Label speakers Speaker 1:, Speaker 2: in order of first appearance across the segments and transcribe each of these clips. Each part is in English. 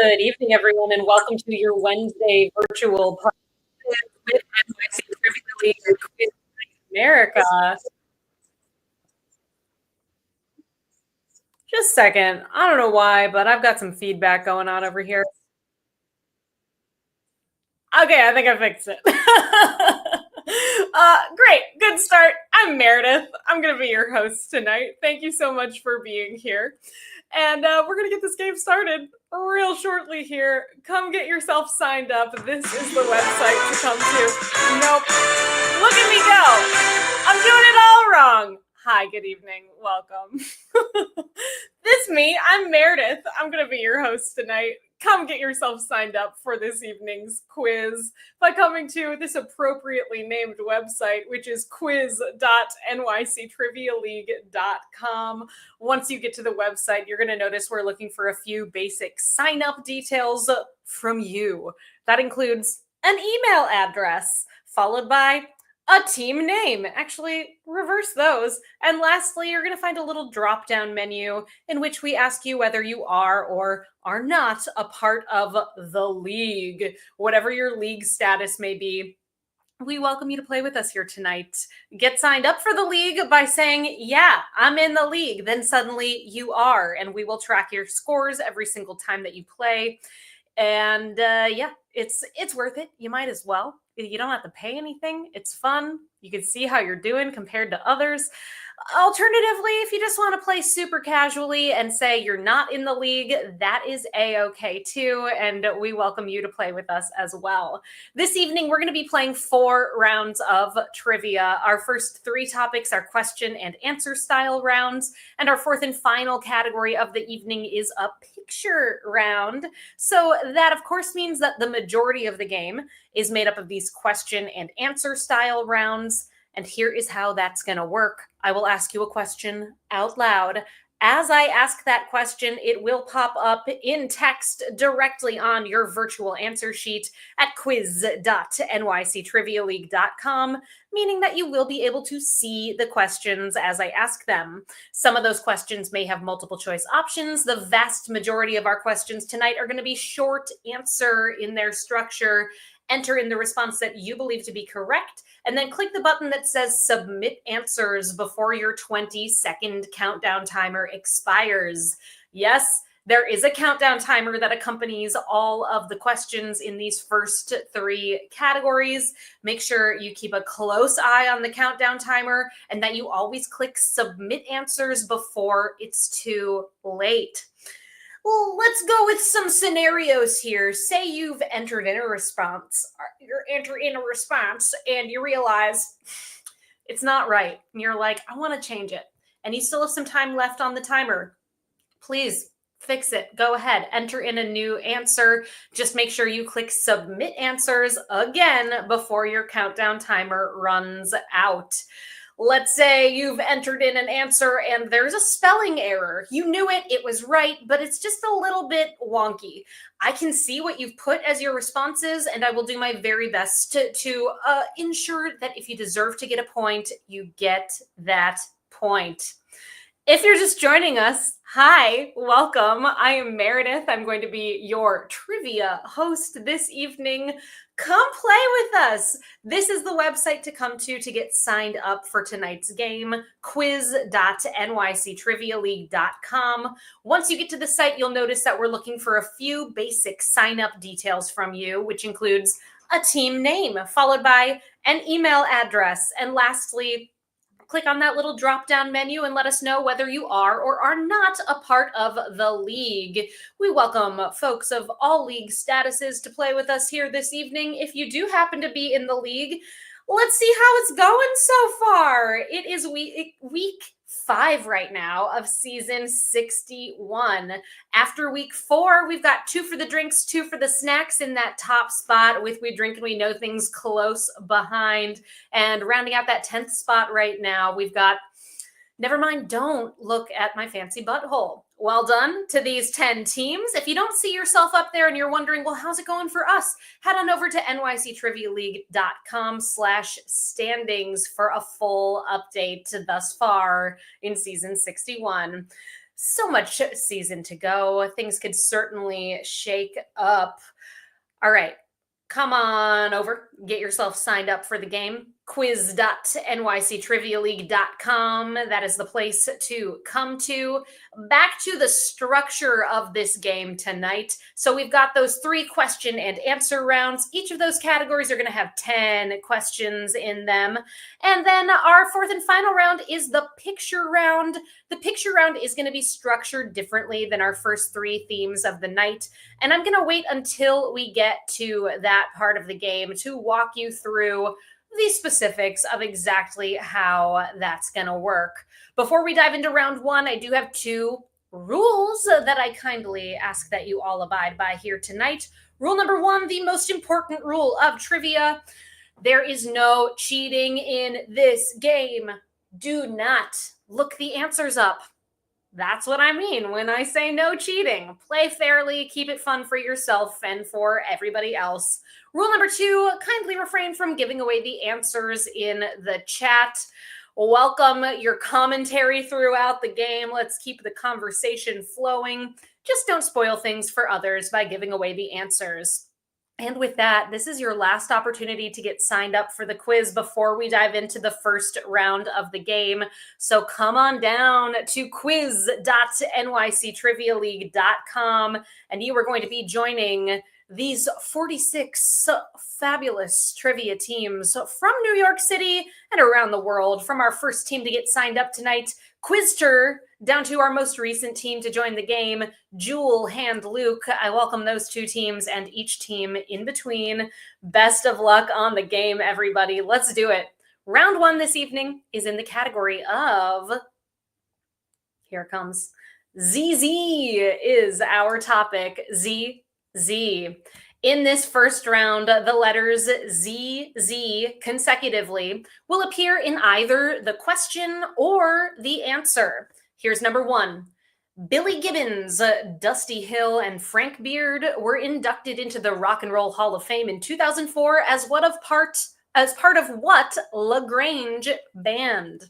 Speaker 1: Good evening, everyone, and welcome to your Wednesday virtual party with NYC Trivia League and Quiz America. Just a second. I don't know why, but I've got some feedback going on over here. Okay, I think I fixed it. Great. Good start. I'm Meredith. I'm going to be your host tonight. Thank you so much for being here. And we're going to get this game started real shortly here. Come get yourself signed up. This is the website to come to. Nope. Look at me go. I'm doing it all wrong. Hi, good evening. Welcome. This me. I'm Meredith. I'm going to be your host tonight. Come get yourself signed up for this evening's quiz by coming to this appropriately named website, which is quiz.nyctrivialeague.com. Once you get to the website, you're going to notice we're looking for a few basic sign-up details from you. That includes an email address, followed by a team name. Actually, reverse those. And lastly, you're going to find a little drop-down menu in which we ask you whether you are or are not a part of the league. Whatever your league status may be, we welcome you to play with us here tonight. Get signed up for the league by saying, yeah, I'm in the league. Then suddenly you are, and we will track your scores every single time that you play. And yeah, it's worth it. You might as well. You don't have to pay anything. It's fun. You can see how you're doing compared to others. Alternatively, if you just want to play super casually and say you're not in the league, that is a-okay too, and we welcome you to play with us as well. This evening, we're going to be playing 4 rounds of trivia. Our first 3 topics are question and answer style rounds, and our fourth and final category of the evening is a picture round. So that, of course, means that the majority of the game is made up of these question and answer style rounds. And here is how that's going to work. I will ask you a question out loud. As I ask that question, it will pop up in text directly on your virtual answer sheet at quiz.nyctrivialeague.com, meaning that you will be able to see the questions as I ask them. Some of those questions may have multiple choice options. The vast majority of our questions tonight are going to be short answer in their structure. Enter in the response that you believe to be correct, and then click the button that says Submit Answers before your 20-second countdown timer expires. Yes, there is a countdown timer that accompanies all of the questions in these first 3 categories. Make sure you keep a close eye on the countdown timer and that you always click Submit Answers before it's too late. Well, let's go with some scenarios here. Say you've entered in a response. You're entering a response and you realize it's not right. And you're like, I want to change it. And you still have some time left on the timer. Please fix it. Go ahead. Enter in a new answer. Just make sure you click Submit Answers again before your countdown timer runs out. Let's say you've entered in an answer and there's a spelling error. You knew it, it was right, but it's just a little bit wonky. I can see what you've put as your responses, and I will do my very best to ensure that if you deserve to get a point, you get that point. If you're just joining us, hi, welcome. I am Meredith. I'm going to be your trivia host this evening. Come play with us. This is the website to come to get signed up for tonight's game, quiz.nyctrivialeague.com. Once you get to the site, you'll notice that we're looking for a few basic sign-up details from you, which includes a team name, followed by an email address, and lastly, click on that little drop-down menu and let us know whether you are or are not a part of the league. We welcome folks of all league statuses to play with us here this evening. If you do happen to be in the league, let's see how it's going so far. It is week 5 right now of season 61. After week 4, we've got 2 for the drinks, 2 for the snacks in that top spot with We Drink and We Know Things close behind. And rounding out that 10th spot right now, we've got Never Mind, Don't Look at My Fancy Butthole. Well done to these 10 teams. If you don't see yourself up there and you're wondering, well, how's it going for us? Head on over to nyctrivialeague.com/standings for a full update thus far in season 61. So much season to go. Things could certainly shake up. All right. Come on over. Get yourself signed up for the game. quiz.nyctrivialeague.com. That is the place to come to. Back to the structure of this game tonight. So we've got those 3 question and answer rounds. Each of those categories are going to have 10 questions in them. And then our 4th and final round is the picture round. The picture round is going to be structured differently than our first 3 themes of the night. And I'm going to wait until we get to that part of the game to walk you through the specifics of exactly how that's going to work. Before we dive into round 1, I do have 2 rules that I kindly ask that you all abide by here tonight. Rule number 1, the most important rule of trivia: there is no cheating in this game. Do not look the answers up. That's what I mean when I say no cheating. Play fairly, keep it fun for yourself and for everybody else. Rule number 2, kindly refrain from giving away the answers in the chat. Welcome your commentary throughout the game. Let's keep the conversation flowing. Just don't spoil things for others by giving away the answers. And with that, this is your last opportunity to get signed up for the quiz before we dive into the first round of the game. So come on down to quiz.nyctrivialeague.com, and you are going to be joining these 46 fabulous trivia teams from New York City and around the world. From our first team to get signed up tonight, Quizter, down to our most recent team to join the game, Jewel, Hand, Luke. I welcome those 2 teams and each team in between. Best of luck on the game, everybody. Let's do it. Round 1 this evening is in the category of, here it comes, ZZ is our topic. ZZ. In this first round, the letters ZZ consecutively will appear in either the question or the answer. Here's number 1. Billy Gibbons, Dusty Hill, and Frank Beard were inducted into the Rock and Roll Hall of Fame in 2004 as part of what LaGrange band?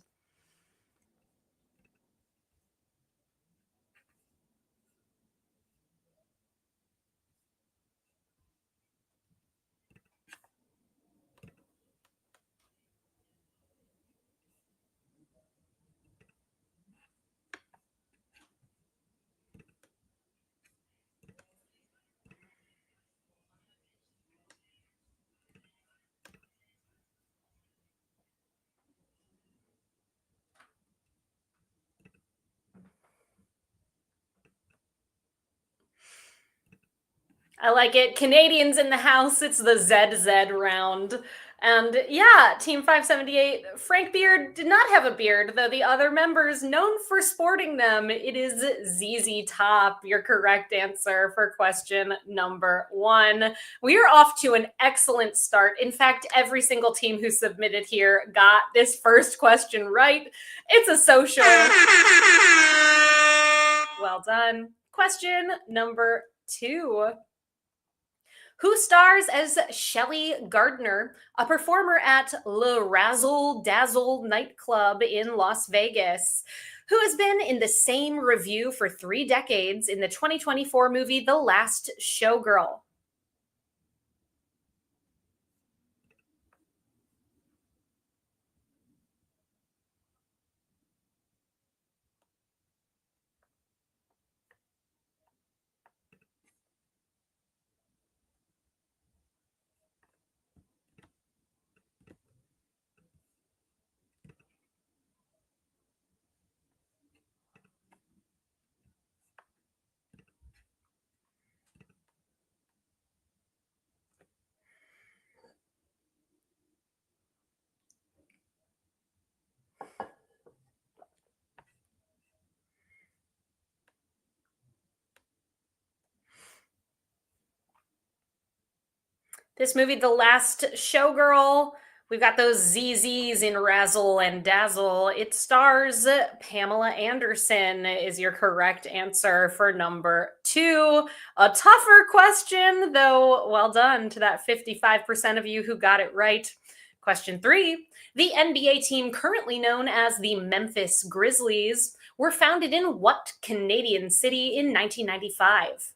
Speaker 1: I like it. Canadians in the house. It's the ZZ round. And yeah, Team 578, Frank Beard did not have a beard, though the other members known for sporting them. It is ZZ Top, your correct answer for question number 1. We are off to an excellent start. In fact, every single team who submitted here got this first question right. It's a social. Well done. Question number 2. Who stars as Shelley Gardner, a performer at Le Razzle Dazzle nightclub in Las Vegas, who has been in the same review for 3 decades in the 2024 movie The Last Showgirl? This movie, The Last Showgirl, we've got those ZZs in Razzle and Dazzle. It stars Pamela Anderson is your correct answer for number 2. A tougher question, though well done to that 55% of you who got it right. Question 3. The NBA team currently known as the Memphis Grizzlies were founded in what Canadian city in 1995?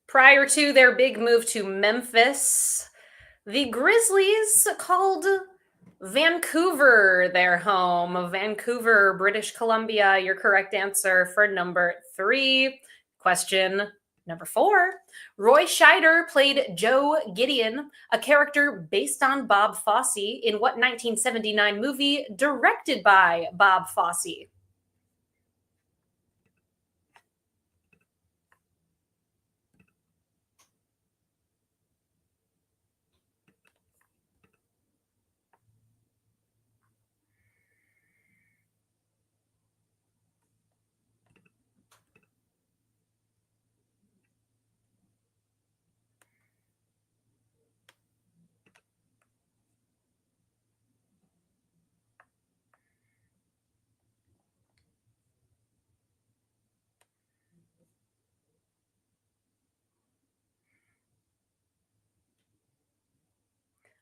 Speaker 1: Prior to their big move to Memphis, the Grizzlies called Vancouver their home. Vancouver, British Columbia, your correct answer for number 3. Question number 4. Roy Scheider played Joe Gideon, a character based on Bob Fosse, in what 1979 movie directed by Bob Fosse?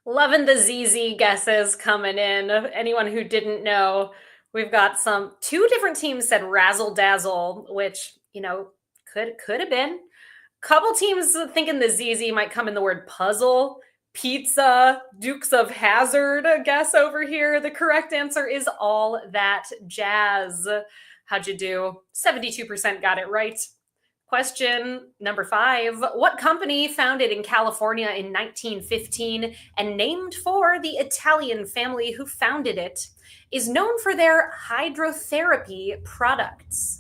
Speaker 1: Loving the ZZ guesses coming in. Anyone who didn't know, we've got two different teams said razzle dazzle, which, could have been. Couple teams thinking the ZZ might come in the word puzzle, pizza, Dukes of Hazard guess over here. The correct answer is all that jazz. How'd you do? 72% got it right. Question number 5. What company, founded in California in 1915 and named for the Italian family who founded it, is known for their hydrotherapy products?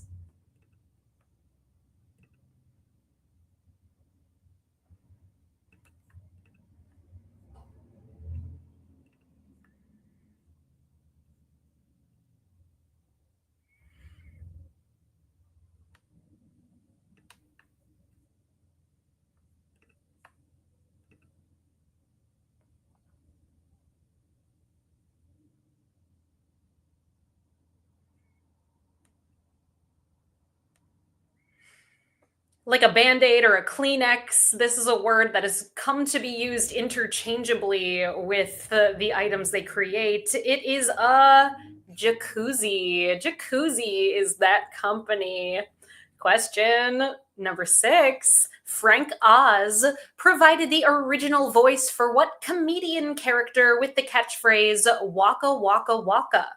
Speaker 1: Like a band aid or a Kleenex, this is a word that has come to be used interchangeably with the items they create. It is a jacuzzi. Jacuzzi is that company. Question number 6. Frank Oz provided the original voice for what comedian character with the catchphrase Waka Waka Waka?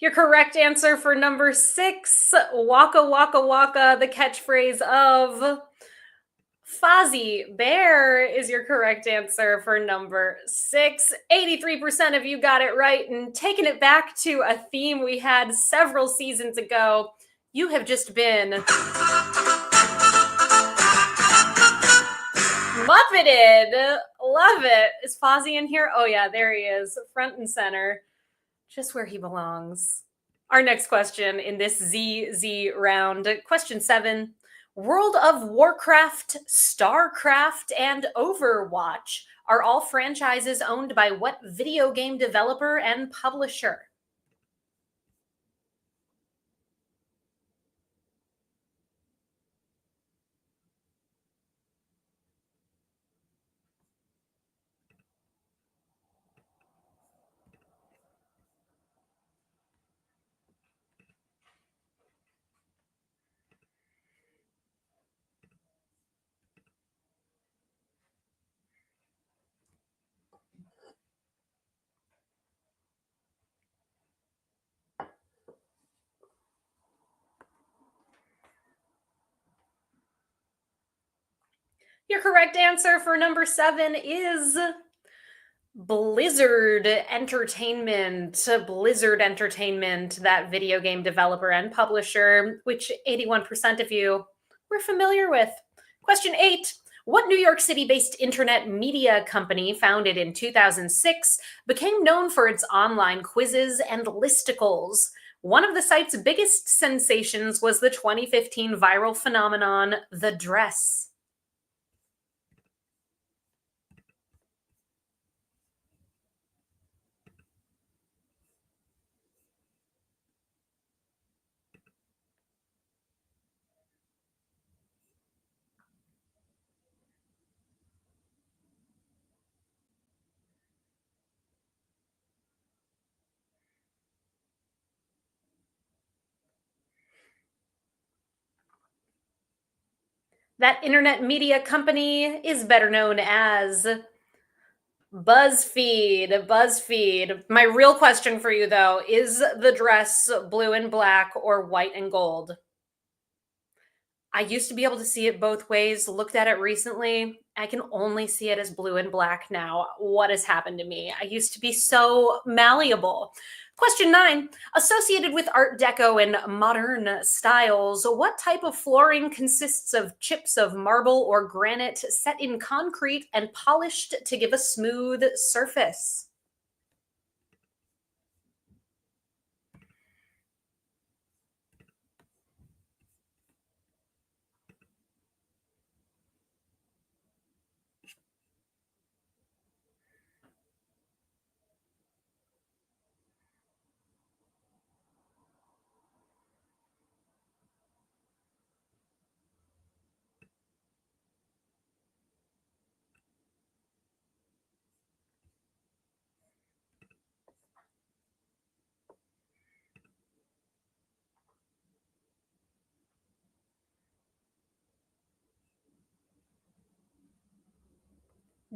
Speaker 1: Your correct answer for number 6, Waka Waka Waka, the catchphrase of Fozzie Bear, is your correct answer for number 6. 83% of you got it right, and taking it back to a theme we had several seasons ago, you have just been Muppeted. Love it. Is Fozzie in here? Oh yeah, there he is, front and center, just where he belongs. Our next question in this ZZ round, question 7. World of Warcraft, StarCraft, and Overwatch are all franchises owned by what video game developer and publisher? Your correct answer for number 7 is Blizzard Entertainment. Blizzard Entertainment, that video game developer and publisher, which 81% of you were familiar with. Question 8. What New York City-based internet media company, founded in 2006, became known for its online quizzes and listicles? One of the site's biggest sensations was the 2015 viral phenomenon, The Dress. That internet media company is better known as BuzzFeed. BuzzFeed. My real question for you, though, is the dress blue and black or white and gold? I used to be able to see it both ways, looked at it recently. I can only see it as blue and black now. What has happened to me? I used to be so malleable. Question 9. Associated with Art Deco and modern styles, what type of flooring consists of chips of marble or granite set in concrete and polished to give a smooth surface?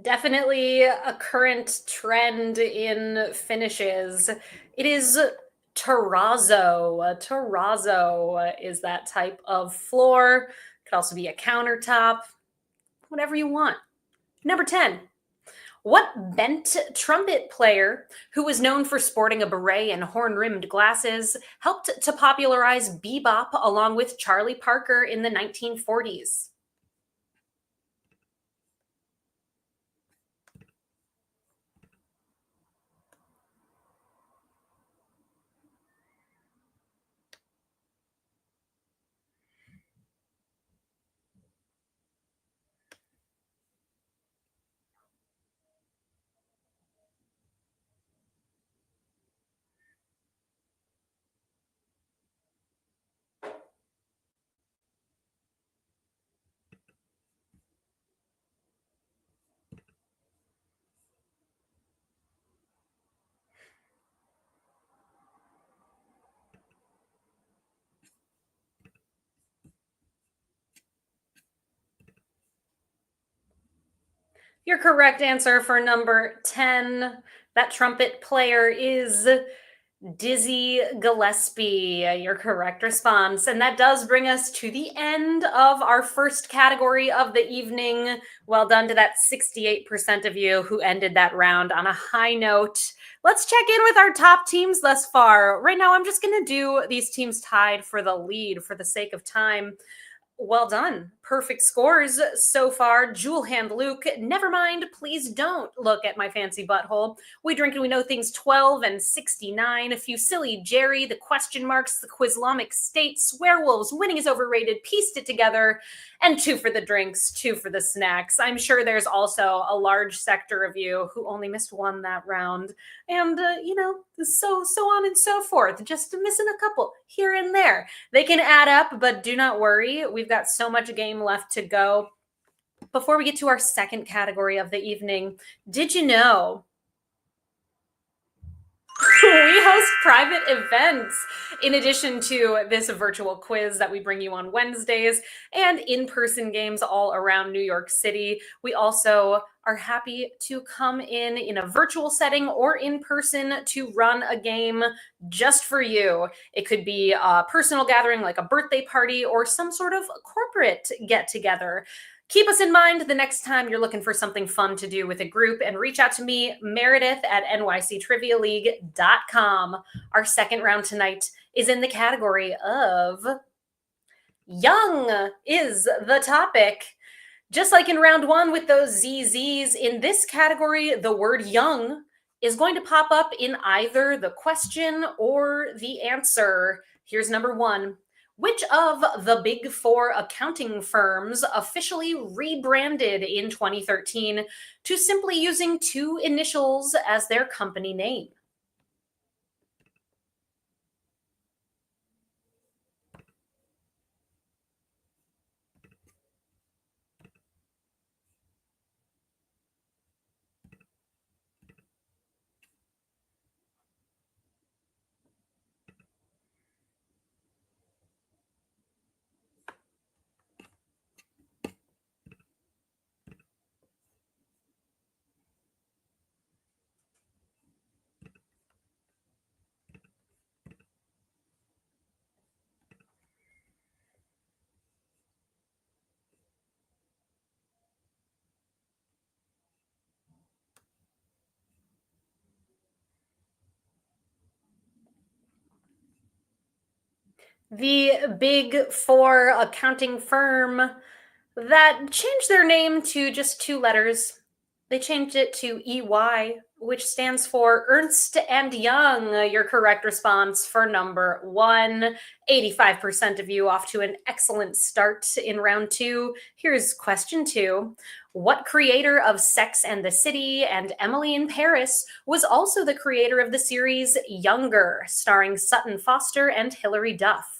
Speaker 1: Definitely a current trend in finishes. It is terrazzo. Terrazzo is that type of floor. Could also be a countertop, whatever you want. Number 10. What bent trumpet player, who was known for sporting a beret and horn rimmed glasses, helped to popularize bebop along with Charlie Parker in the 1940s? Your correct answer for number 10, that trumpet player, is Dizzy Gillespie. Your correct response. And that does bring us to the end of our first category of the evening. Well done to that 68% of you who ended that round on a high note. Let's check in with our top teams thus far. Right now, I'm just going to do these teams tied for the lead for the sake of time. Well done. Perfect scores so far. Jewel Hand Luke, never mind, please don't look at my fancy butthole. We Drink and We Know Things 12 and 69. Fusilli Jerry, the question marks, the Quizlamic State, Swearwolves, Winning is Overrated, pieced it together, and 2 for the drinks, 2 for the snacks. I'm sure there's also a large sector of you who only missed 1 that round. And, so on and so forth. Just missing a couple here and there. They can add up, but do not worry. We've got so much game left to go. Before we get to our second category of the evening, did you know we host private events in addition to this virtual quiz that we bring you on Wednesdays and in-person games all around New York City? We also are happy to come in a virtual setting or in person to run a game just for you. It could be a personal gathering like a birthday party or some sort of corporate get-together. Keep us in mind the next time you're looking for something fun to do with a group, and reach out to me, Meredith at nyctrivialeague.com. Our second round tonight is in the category of young is the topic. Just like in round one with those ZZs, in this category, the word young is going to pop up in either the question or the answer. Here's number one. Which of the big four accounting firms officially rebranded in 2013 to simply using two initials as their company name? The big four accounting firm that changed their name to just two letters. They changed it to EY, which stands for Ernst and Young. Your correct response for number one. 85% of you off to an excellent start in round two. Here's question two. What creator of Sex and the City and Emily in Paris was also the creator of the series Younger, starring Sutton Foster and Hilary Duff?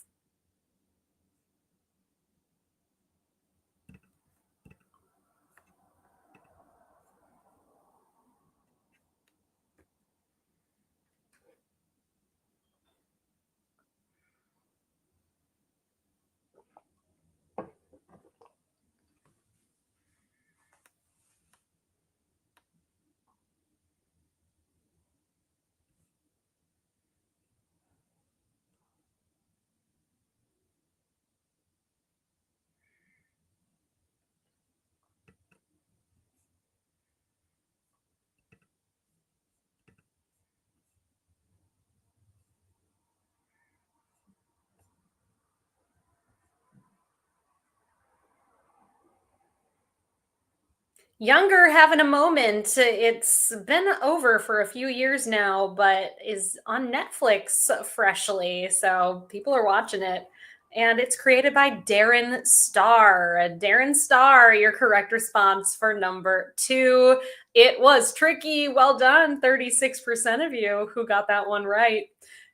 Speaker 1: Younger having a moment. It's been over for a few years now, but is on Netflix freshly. So people are watching it. And it's created by Darren Star. Darren Star, your correct response for number two. It was tricky. Well done. 36% of you who got that one right.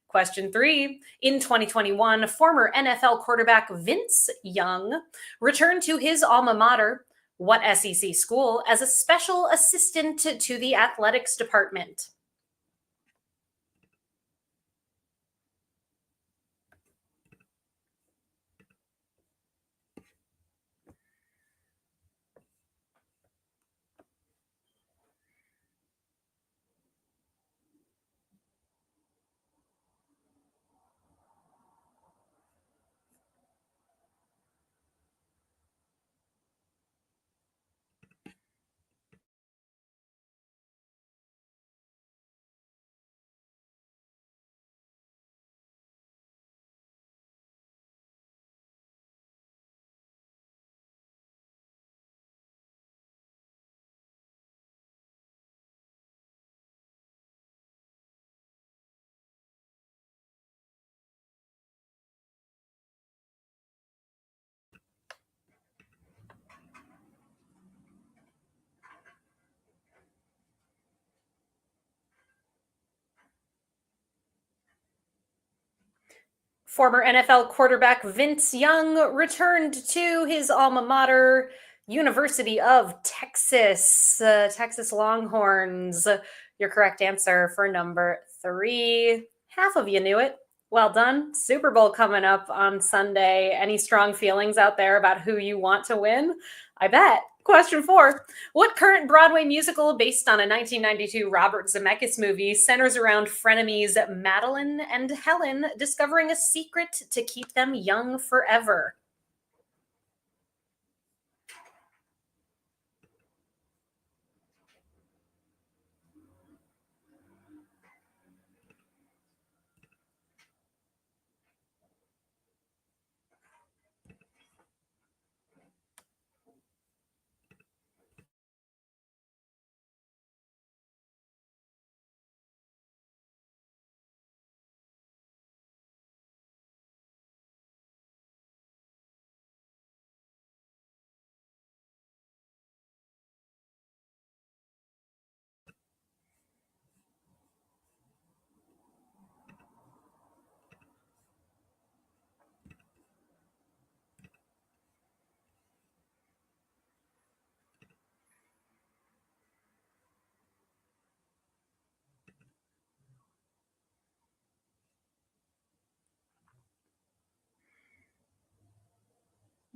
Speaker 1: Question three. In 2021, former NFL quarterback Vince Young returned to his alma mater, what SEC school, as a special assistant to the athletics department? Former NFL quarterback Vince Young returned to his alma mater, University of Texas, Texas Longhorns. Your correct answer for number three. Half of you knew it. Well done. Super Bowl coming up on Sunday. Any strong feelings out there about who you want to win? I bet. Question four. What current Broadway musical based on a 1992 Robert Zemeckis movie centers around frenemies Madeline and Helen discovering a secret to keep them young forever?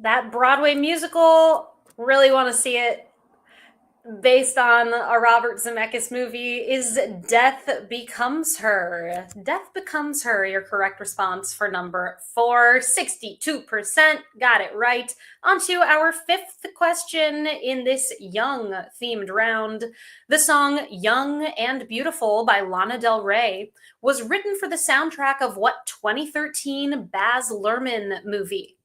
Speaker 1: That Broadway musical, really want to see it, based on a Robert Zemeckis movie, is Death Becomes Her. Death Becomes Her, your correct response for number 4. 62% got it right. On to our fifth question in this young themed round. The song Young and Beautiful by Lana Del Rey was written for the soundtrack of what 2013 Baz Luhrmann movie?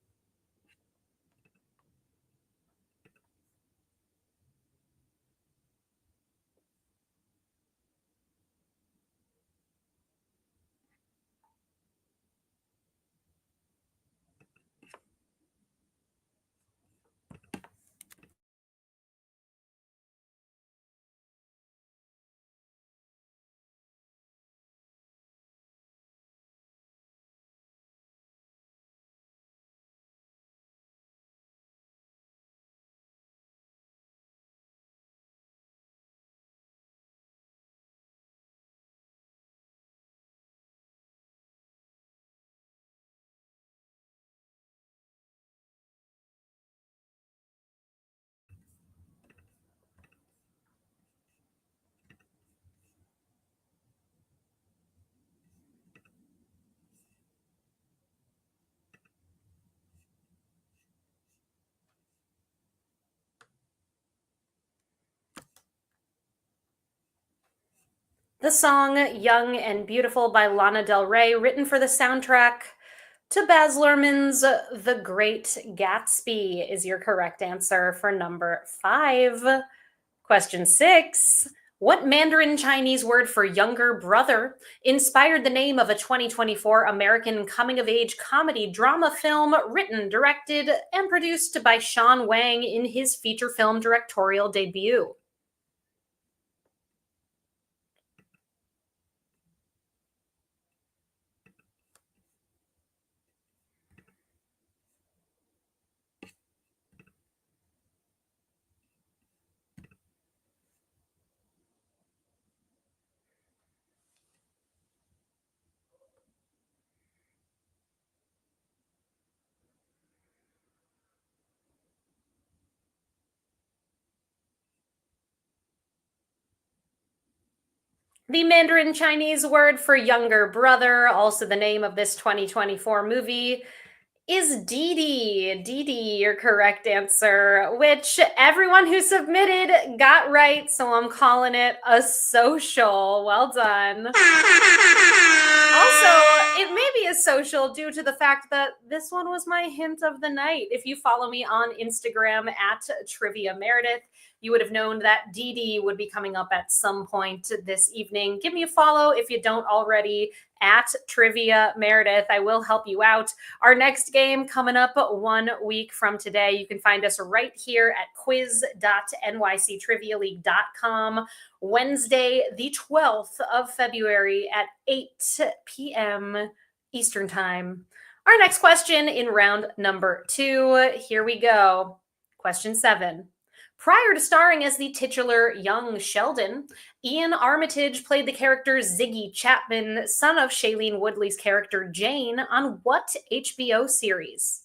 Speaker 1: The song Young and Beautiful by Lana Del Rey, written for the soundtrack to Baz Luhrmann's The Great Gatsby, is your correct answer for number 5. Question 6. What Mandarin Chinese word for younger brother inspired the name of a 2024 American coming-of-age comedy drama film written, directed, and produced by Sean Wang in his feature film directorial debut? The Mandarin Chinese word for younger brother, also the name of this 2024 movie, is Didi. Didi, your correct answer, which everyone who submitted got right, so I'm calling it a social. Well done. Also, it may be a social due to the fact that this one was my hint of the night. If you follow me on Instagram at Trivia Meredith, you would have known that Dee Dee would be coming up at some point this evening. Give me a follow if you don't already at Trivia Meredith. I will help you out. Our next game coming up 1 week from today. You can find us right here at quiz.nyctrivialeague.com. Wednesday, the 12th of February at 8 p.m. Eastern Time. Our next question in round number 2. Here we go. Question 7. Prior to starring as the titular young Sheldon, Ian Armitage played the character Ziggy Chapman, son of Shailene Woodley's character Jane, on what HBO series?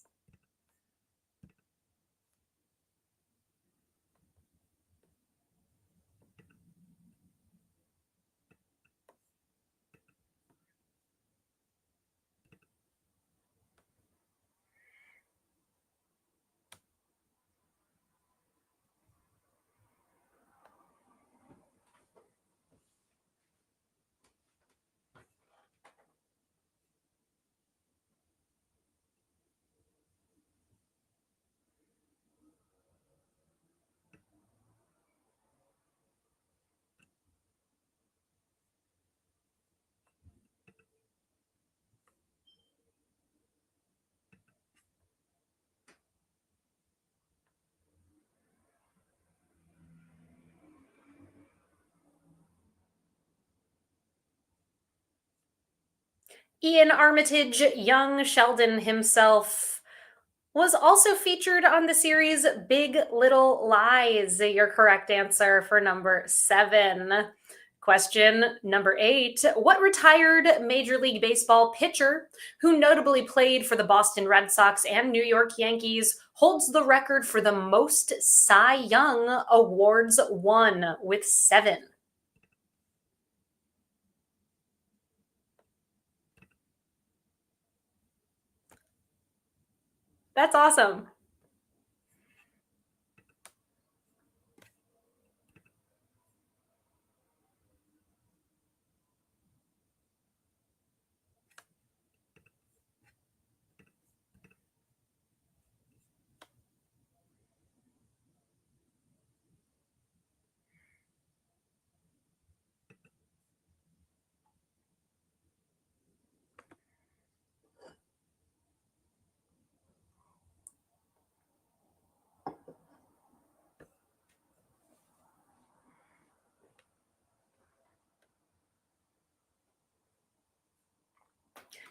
Speaker 1: Ian Armitage, young Sheldon himself, was also featured on the series Big Little Lies. Your correct answer for number 7. Question number 8. What retired Major League Baseball pitcher, who notably played for the Boston Red Sox and New York Yankees, holds the record for the most Cy Young awards won with 7? That's awesome.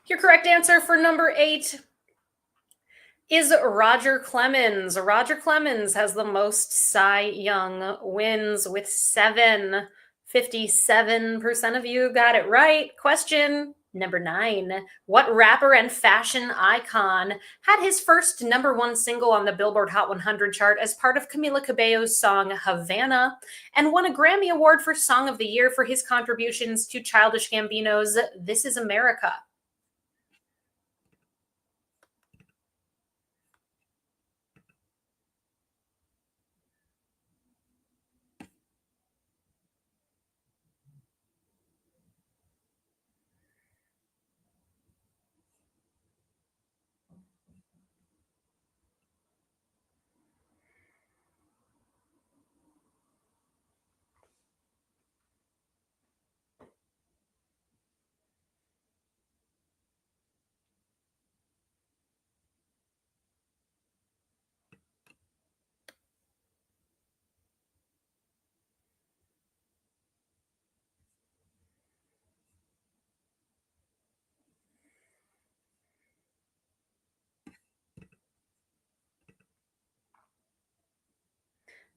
Speaker 1: Your correct answer for number 8 is Roger Clemens. Roger Clemens has the most Cy Young wins with 7. 57% of you got it right. Question number 9. What rapper and fashion icon had his first #1 single on the Billboard Hot 100 chart as part of Camila Cabello's song Havana and won a Grammy Award for Song of the Year for his contributions to Childish Gambino's This Is America?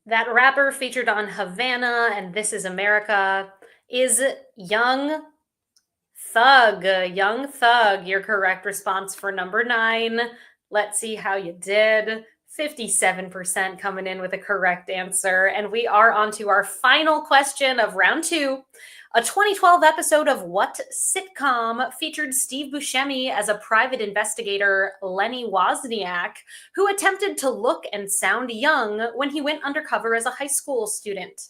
Speaker 1: That rapper featured on Havana and This Is America is Young Thug. Young Thug, your correct response for number 9. Let's see how you did. 57% coming in with a correct answer. And we are on to our final question of round 2. A 2012 episode of what sitcom featured Steve Buscemi as a private investigator, Lenny Wozniak, who attempted to look and sound young when he went undercover as a high school student?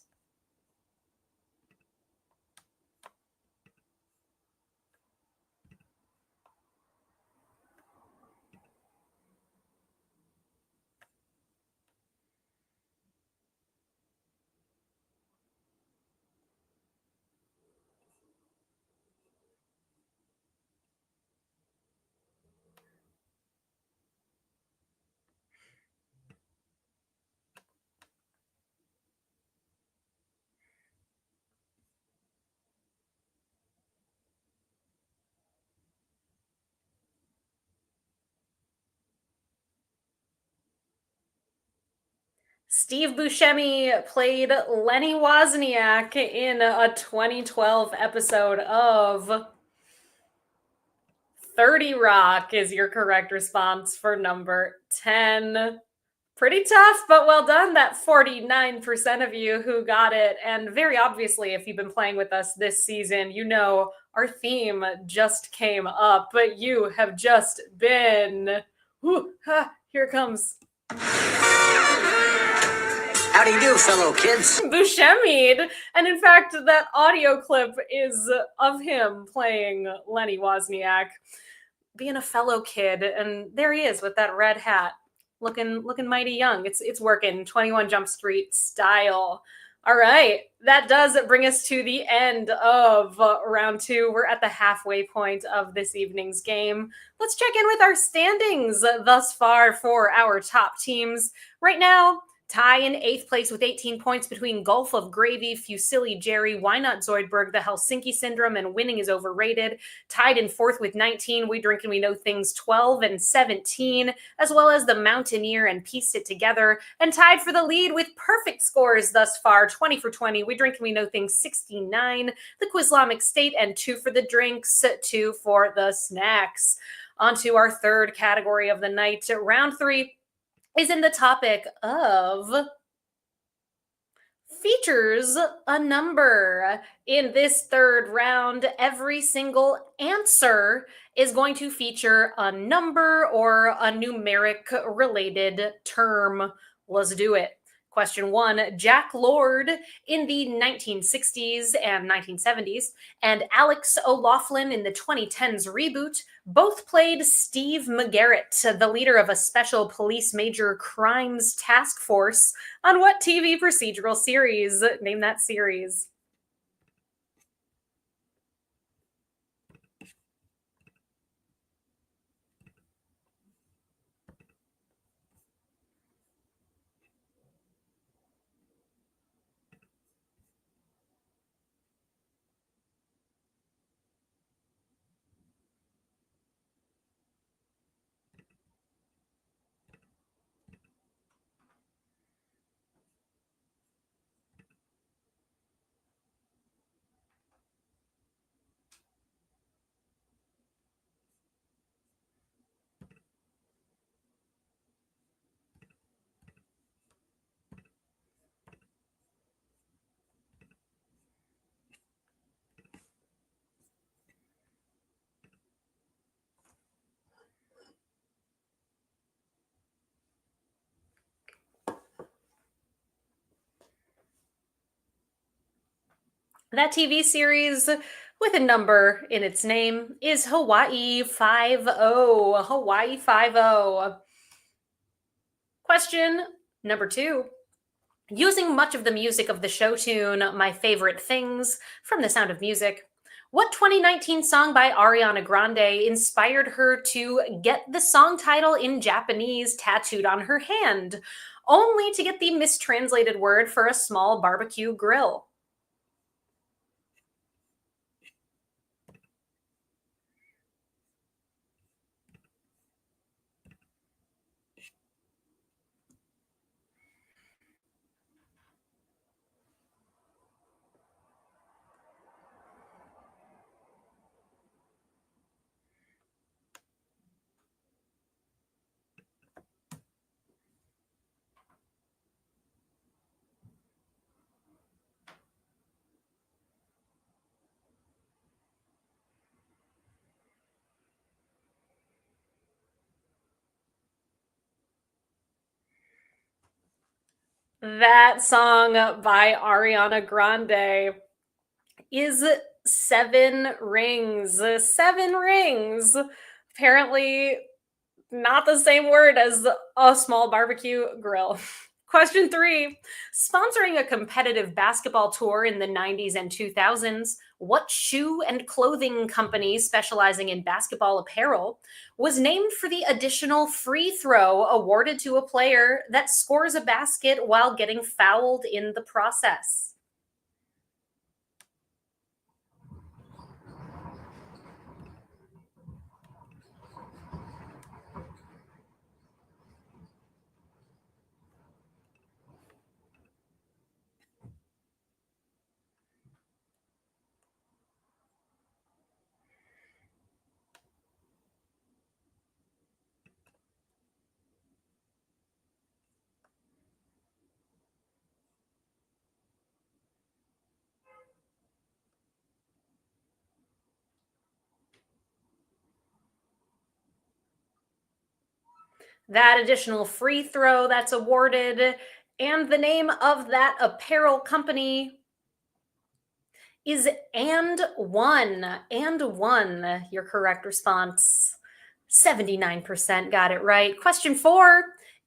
Speaker 1: Steve Buscemi played Lenny Wozniak in a 2012 episode of 30 Rock is your correct response for number 10. Pretty tough, but well done. That 49% of you who got it. And very obviously, if you've been playing with us this season, you know our theme just came up, but you have just been. Here it comes.
Speaker 2: How do you do, fellow kids?
Speaker 1: Buscemi'd. And in fact, that audio clip is of him playing Lenny Wozniak, being a fellow kid. And there he is with that red hat, looking mighty young. It's working. 21 Jump Street style. All right, that does bring us to the end of round 2. We're at the halfway point of this evening's game. Let's check in with our standings thus far for our top teams. Right now, Tie in 8th place with 18 points between Gulf of Gravy, Fusilli, Jerry, Why Not Zoidberg, The Helsinki Syndrome, and Winning is Overrated. Tied in 4th with 19, We Drink and We Know Things 12 and 17, as well as The Mountaineer and Pieced It Together. And tied for the lead with perfect scores thus far, 20 for 20, We Drink and We Know Things 69, The Quizlamic State, and 2 for the drinks, 2 for the snacks. On to our third category of the night. Round 3 is in the topic of features a number. In this third round, every single answer is going to feature a number or a numeric related term. Let's do it. Question 1, Jack Lord in the 1960s and 1970s, and Alex O'Loughlin in the 2010s reboot both played Steve McGarrett, the leader of a special police major crimes task force, on what TV procedural series? Name that series. That TV series with a number in its name is Hawaii 5-0. Hawaii 5-0. Question number 2. Using much of the music of the show tune My Favorite Things from The Sound of Music, what 2019 song by Ariana Grande inspired her to get the song title in Japanese tattooed on her hand, only to get the mistranslated word for a small barbecue grill? That song by Ariana Grande is Seven Rings. Seven Rings. Apparently, not the same word as a small barbecue grill. Question 3. Sponsoring a competitive basketball tour in the 90s and 2000s, what shoe and clothing company specializing in basketball apparel was named for the additional free throw awarded to a player that scores a basket while getting fouled in the process? That additional free throw that's awarded and the name of that apparel company is And One. And One, your correct response. 79% got it right. Question 4.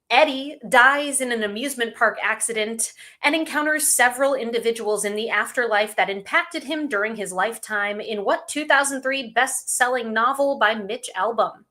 Speaker 1: Eddie dies in an amusement park accident and encounters several individuals in the afterlife that impacted him during his lifetime in what 2003 best-selling novel by Mitch Albom?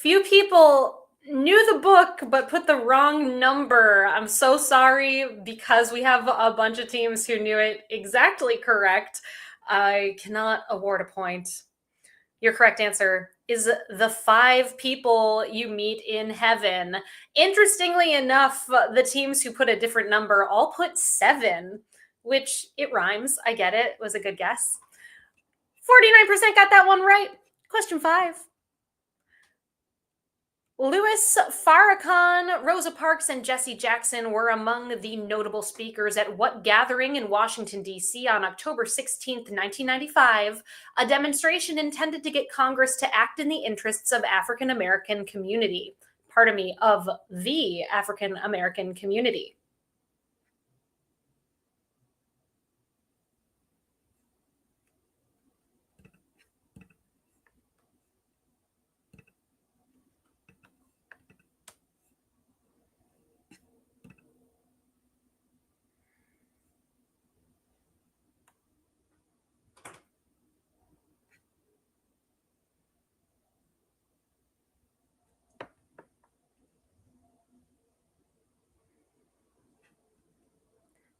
Speaker 1: Few people knew the book but put the wrong number. I'm so sorry because we have a bunch of teams who knew it exactly correct. I cannot award a point. Your correct answer is the 5 people you meet in heaven. Interestingly enough, the teams who put a different number all put 7, which it rhymes. I get it. It was a good guess. 49% got that one right. Question 5. Louis Farrakhan, Rosa Parks, and Jesse Jackson were among the notable speakers at what gathering in Washington, D.C. on October 16th, 1995, a demonstration intended to get Congress to act in the interests of African American community. Pardon me, of the African American community.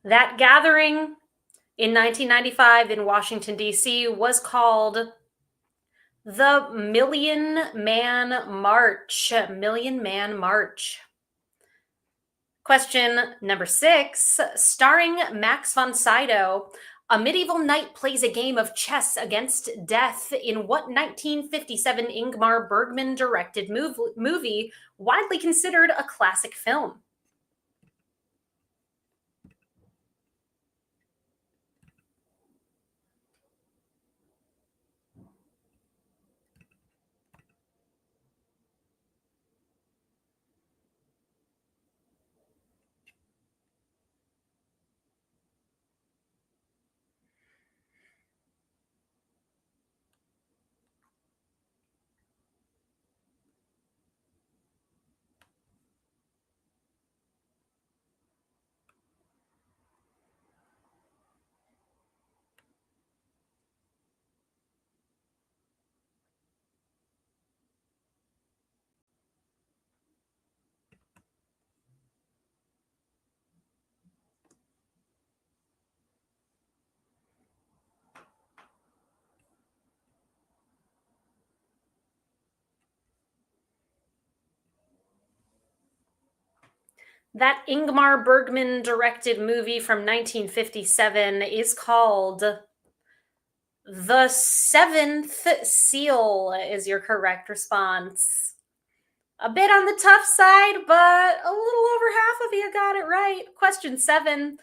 Speaker 1: That gathering in 1995 in Washington, D.C. was called the Million Man March. Million Man March. Question number 6. Starring Max von Sydow, a medieval knight plays a game of chess against death in what 1957 Ingmar Bergman directed movie, widely considered a classic film? That Ingmar Bergman directed movie from 1957 is called The Seventh Seal, is your correct response. A bit on the tough side, but a little over half of you got it right. Question 7.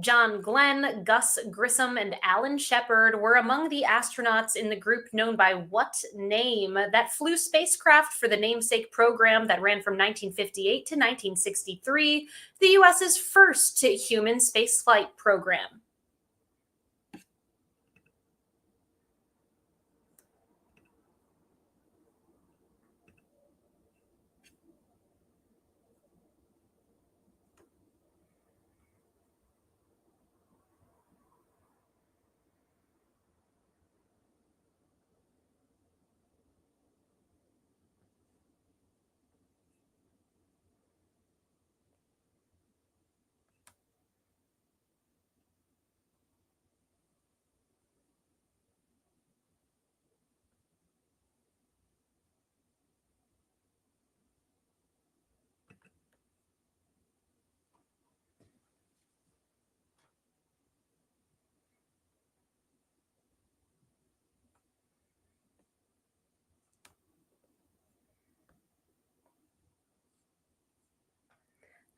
Speaker 1: John Glenn, Gus Grissom, and Alan Shepard were among the astronauts in the group known by what name that flew spacecraft for the namesake program that ran from 1958 to 1963, the US's first human spaceflight program?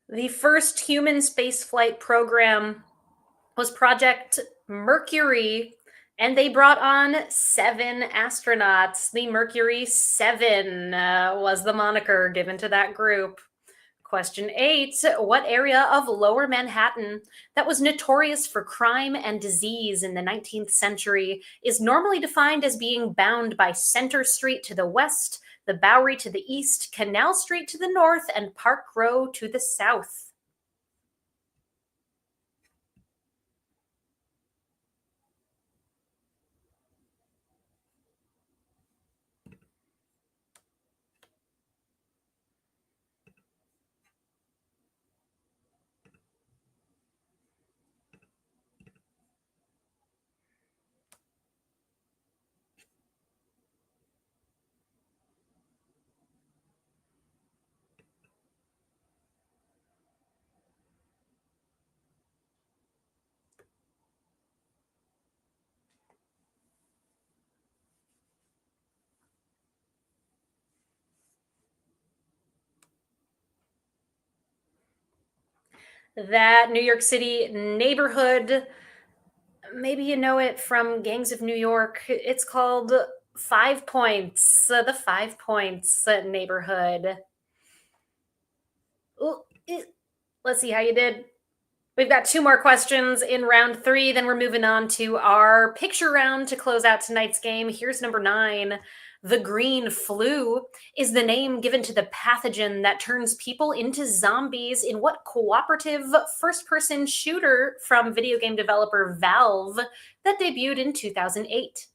Speaker 1: The first human spaceflight program was Project Mercury, and they brought on 7 astronauts. The Mercury 7 was the moniker given to that group. Question 8. What area of lower Manhattan that was notorious for crime and disease in the 19th century is normally defined as being bound by Center Street to the west, the Bowery to the east, Canal Street to the north, and Park Row to the south? That New York City neighborhood, maybe you know it from Gangs of New York. It's called 5 Points, the 5 Points neighborhood. Ooh, let's see how you did. We've got 2 more questions in round 3. Then we're moving on to our picture round to close out tonight's game. Here's number 9. The green flu is the name given to the pathogen that turns people into zombies in what cooperative first-person shooter from video game developer Valve that debuted in 2008?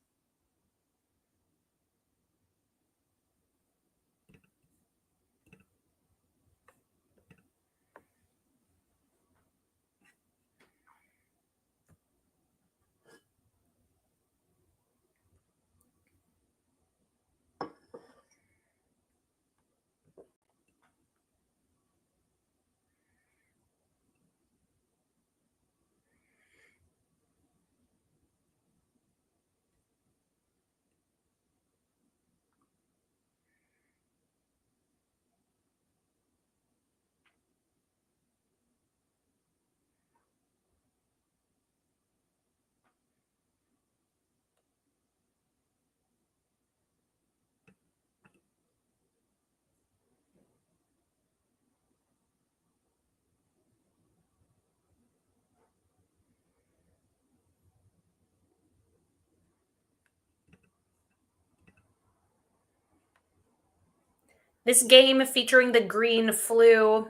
Speaker 1: This game featuring the green flu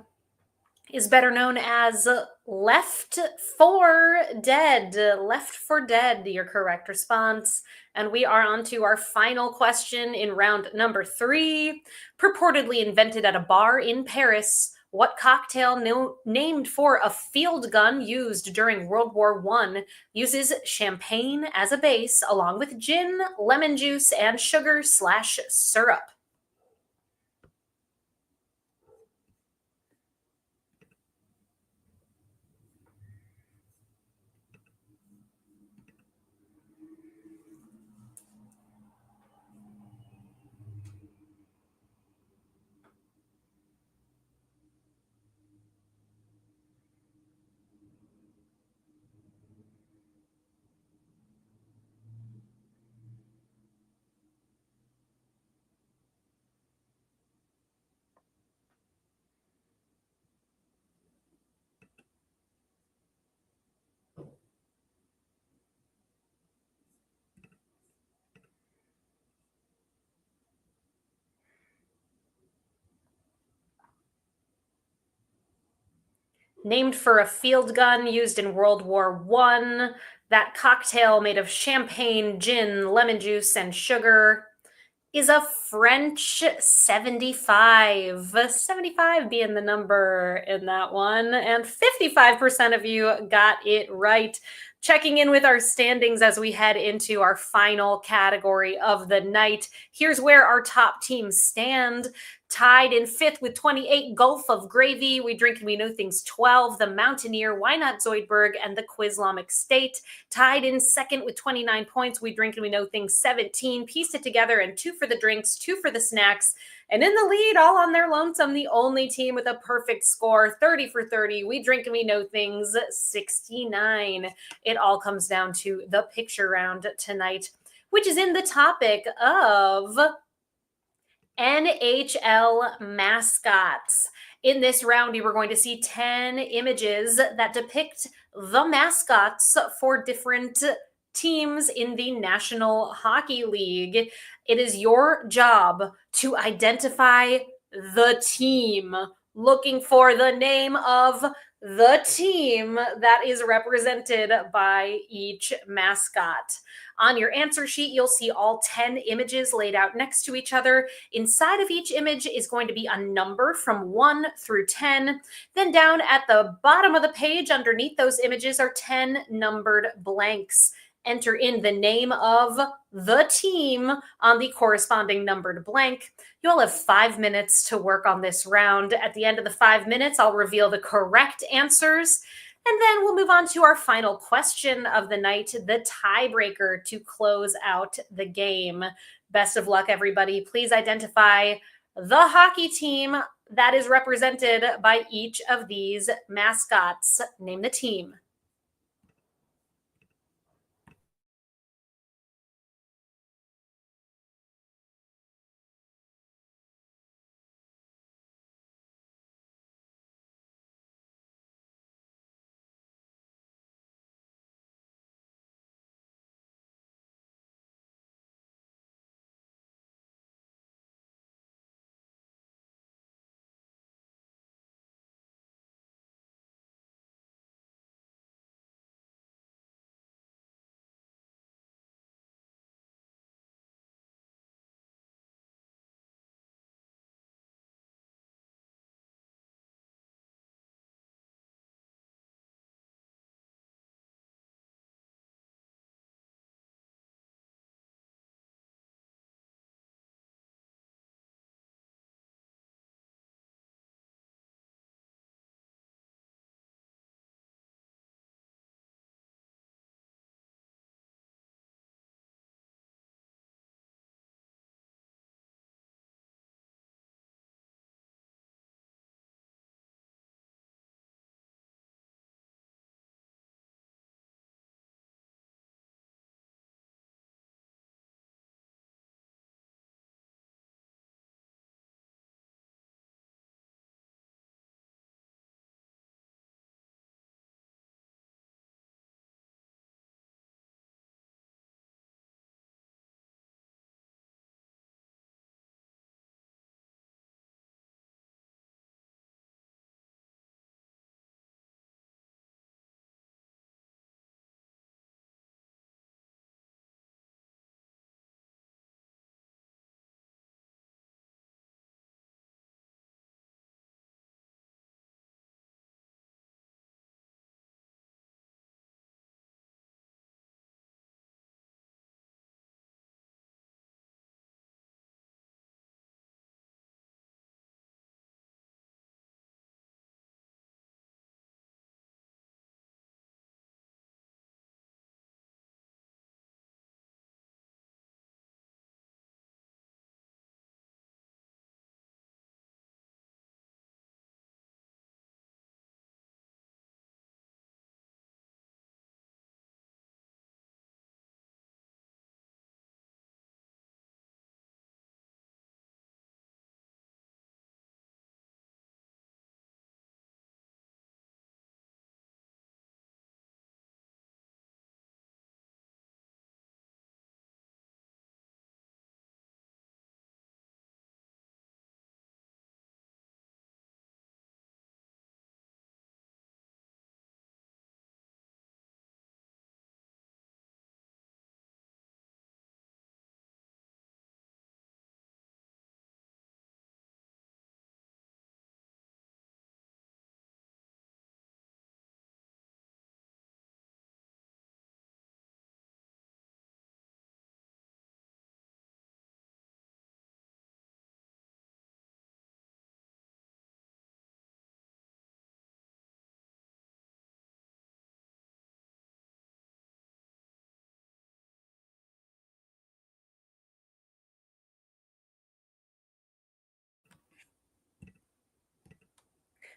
Speaker 1: is better known as Left 4 Dead. Left 4 Dead, your correct response. And we are on to our final question in round number 3. Purportedly invented at a bar in Paris, what cocktail named for a field gun used during World War I uses champagne as a base along with gin, lemon juice, and sugar/syrup? Named for a field gun used in World War I. That cocktail made of champagne, gin, lemon juice, and sugar is a French 75. 75 being the number in that one. And 55% of you got it right. Checking in with our standings as we head into our final category of the night. Here's where our top teams stand. Tied in 5th with 28, Gulf of Gravy, We Drink and We Know Things 12, The Mountaineer, Why Not Zoidberg, and The Quizlamic State. Tied in 2nd with 29 points, We Drink and We Know Things 17, Pieced It Together, and 2 for the drinks, 2 for the snacks. And in the lead, all on their lonesome, the only team with a perfect score, 30 for 30, We Drink and We Know Things 69. It all comes down to the picture round tonight, which is in the topic of NHL mascots. In this round, you are going to see 10 images that depict the mascots for different teams in the National Hockey League. It is your job to identify the team, looking for the name of the team that is represented by each mascot. On your answer sheet, you'll see all 10 images laid out next to each other. Inside of each image is going to be a number from 1 through 10. Then down at the bottom of the page, underneath those images are 10 numbered blanks. Enter in the name of the team on the corresponding numbered blank. You'll have 5 minutes to work on this round. At the end of the 5 minutes, I'll reveal the correct answers. And then we'll move on to our final question of the night, the tiebreaker to close out the game. Best of luck, everybody. Please identify the hockey team that is represented by each of these mascots. Name the team.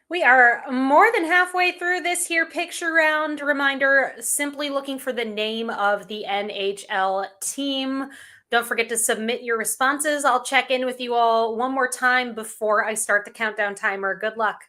Speaker 1: We are more than halfway through this here picture round. Reminder, simply looking for the name of the NHL team. Don't forget to submit your responses. I'll check in with you all one more time before I start the countdown timer. Good luck.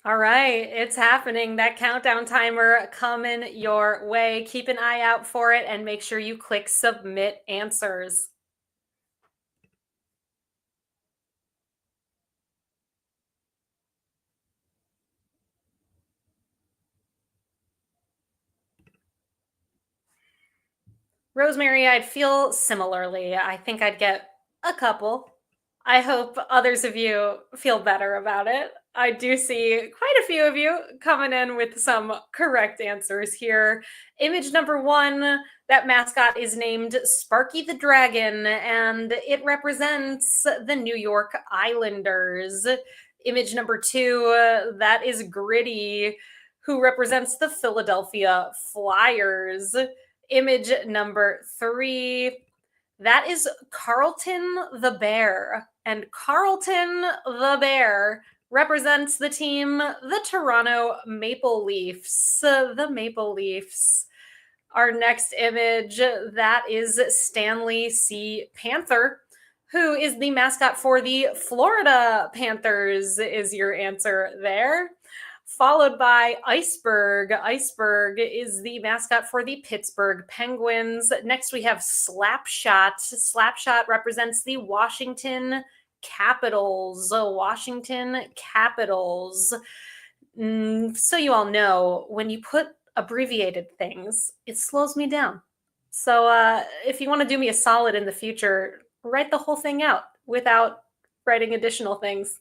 Speaker 1: All right, it's happening. That countdown timer coming your way. Keep an eye out for it and make sure you click submit answers. Rosemary, I'd feel similarly. I think I'd get a couple. I hope others of you feel better about it. I do see quite a few of you coming in with some correct answers here. Image number one, that mascot is named Sparky the Dragon, and it represents the New York Islanders. Image number two, that is Gritty, who represents the Philadelphia Flyers. Image number three, that is Carlton the Bear. And Carlton the Bear represents the team, the Toronto Maple Leafs. The Maple Leafs. Our next image, that is Stanley C. Panther, who is the mascot for the Florida Panthers, is your answer there. Followed by Iceberg. Iceberg is the mascot for the Pittsburgh Penguins. Next, we have Slapshot. Slapshot represents the Washington Capitals. Washington Capitals. So you all know, when you put abbreviated things, it slows me down. So if you want to do me a solid in the future, write the whole thing out without writing additional things.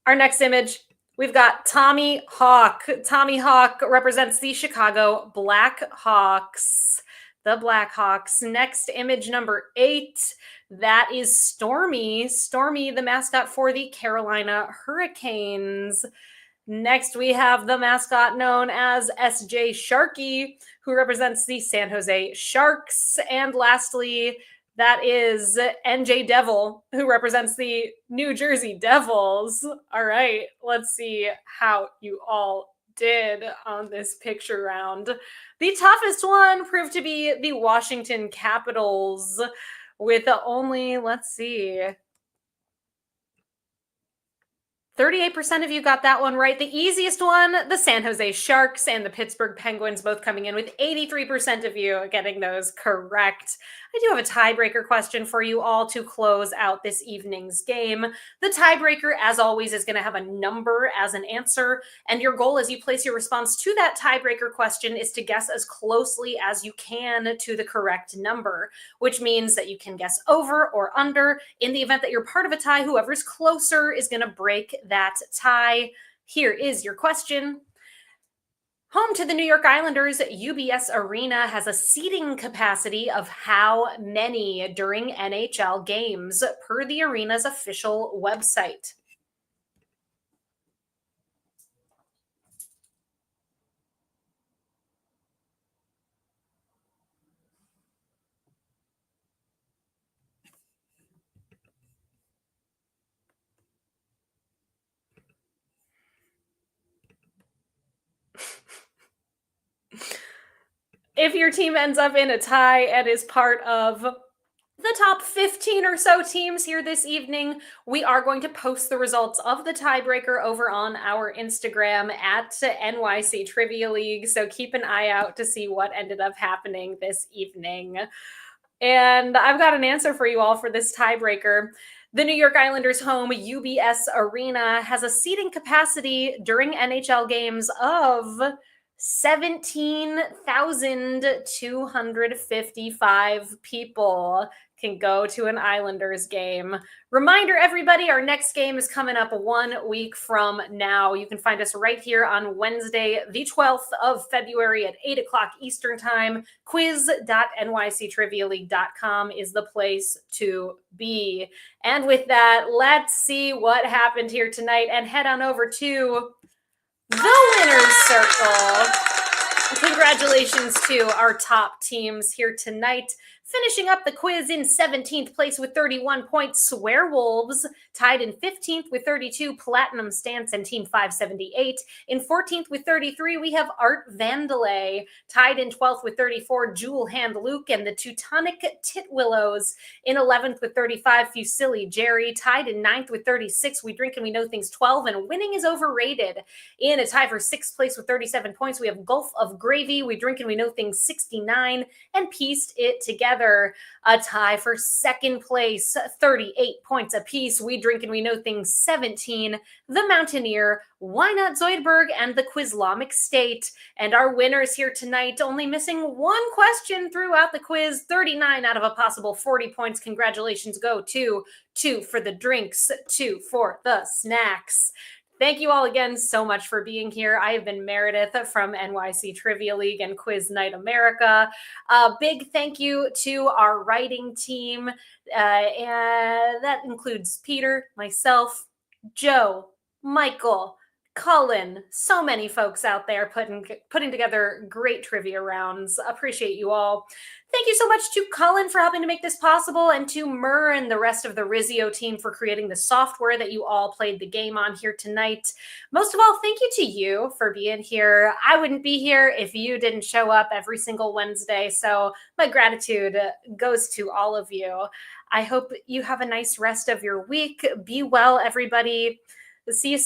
Speaker 1: Our next image, we've got Tommy Hawk. Tommy Hawk represents the Chicago Blackhawks. The Blackhawks. Next, image number 8, that is Stormy. Stormy, the mascot for the Carolina Hurricanes. Next, we have the mascot known as SJ Sharkey, who represents the San Jose Sharks. And lastly, that is NJ Devil, who represents the New Jersey Devils. All right, let's see how you all did on this picture round. The toughest one proved to be the Washington Capitals, with only, let's see, 38% of you got that one right. The easiest one, the San Jose Sharks and the Pittsburgh Penguins, both coming in with 83% of you getting those correct. I do have a tiebreaker question for you all to close out this evening's game. The tiebreaker, as always, is going to have a number as an answer, and your goal as you place your response to that tiebreaker question is to guess as closely as you can to the correct number, which means that you can guess over or under. In the event that you're part of a tie, whoever's closer is going to break that tie. Here is your question. Home to the New York Islanders, UBS Arena has a seating capacity of how many during NHL games, per the arena's official website? If your team ends up in a tie and is part of the top 15 or so teams here this evening, we are going to post the results of the tiebreaker over on our Instagram at NYC Trivia League. So keep an eye out to see what ended up happening this evening. And I've got an answer for you all for this tiebreaker. The New York Islanders' home UBS Arena has a seating capacity during NHL games of 17,255 people can go to an Islanders game. Reminder, everybody, our next game is coming up 1 week from now. You can find us right here on Wednesday, the 12th of February at 8 o'clock Eastern Time. quiz.nyctrivialeague.com is the place to be. And with that, let's see what happened here tonight and head on over to the winner's circle. Congratulations to our top teams here tonight. Finishing up the quiz in 17th place with 31 points, Swearwolves. Tied in 15th with 32, Platinum Stance and Team 578. In 14th with 33, we have Art Vandalay. Tied in 12th with 34, Jewel Hand Luke and the Teutonic Titwillows. In 11th with 35, Fusilli Jerry. Tied in 9th with 36, We Drink and We Know Things 12, and Winning is Overrated. In a tie for 6th place with 37 points, we have Gulf of Gravy, We Drink and We Know Things 69, and Pieced It Together. A tie for 2nd place, 38 points apiece. We Drink and We Know Things 17, The Mountaineer, Why Not Zoidberg, and The Quizlamic State. And our winners here tonight, only missing one question throughout the quiz, 39 out of a possible 40 points. Congratulations go to 2 for the drinks, 2 for the snacks. Thank you all again so much for being here. I have been Meredith from NYC Trivia League and Quiz Night America. A big thank you to our writing team, and that includes Peter, myself, Joe, Michael, Cullen, so many folks out there putting together great trivia rounds. Appreciate you all. Thank you so much to Cullen for helping to make this possible, and to Murr and the rest of the Rizzio team for creating the software that you all played the game on here tonight. Most of all, thank you to you for being here. I wouldn't be here if you didn't show up every single Wednesday, so my gratitude goes to all of you. I hope you have a nice rest of your week. Be well, everybody. See you soon.